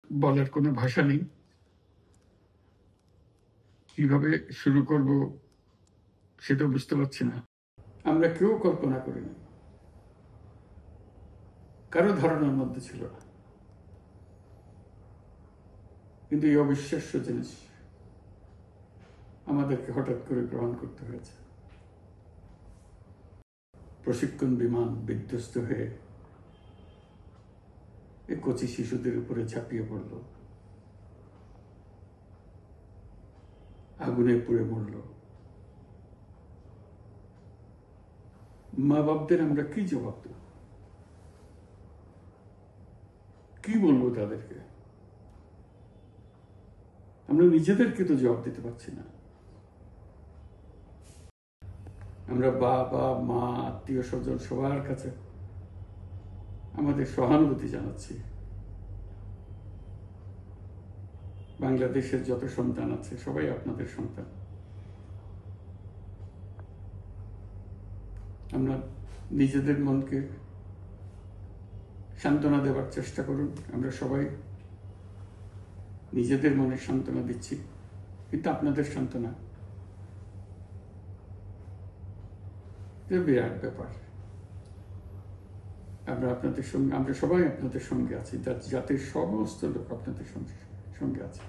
বলার কোনো ভাষা নেই। কিভাবে শুরু করব সেটা বুঝতে পারছি না। আমরা কেউ কল্পনা করিনি, কারো ধারণার মধ্যে ছিল না। কিন্তু এই অবিশ্বাস্য জিনিস আমাদেরকে হঠাৎ করে গ্রহণ করতে হয়েছে। প্রশিক্ষণ বিমান বিধ্বস্ত হয়ে এই কচি শিশুদের উপরে ঝাঁপিয়ে পড়ল, আগুনে পুড়ে মরল। মা বাপদের আমরা কি জবাব দেব? কি বলবো তাদেরকে? আমরা নিজেদেরকে তো জবাব দিতে পারছি না। আমরা বাবা মা আত্মীয় স্বজন সবার কাছে আমাদের সহানুভূতি জানাচ্ছি। বাংলাদেশের যত সন্তান আছে সবাই আপনাদের সন্তান। আমরা নিজেদের মনকে সান্ত্বনা দেওয়ার চেষ্টা করুন। আমরা সবাই নিজেদের মনে সান্ত্বনা দিচ্ছি, কিন্তু আপনাদের সান্ত্বনা বিরাট ব্যাপার। আমরা সবাই আপনাদের সঙ্গে আছি, জাতির সমস্ত লোক আপনাদের সঙ্গে আছে।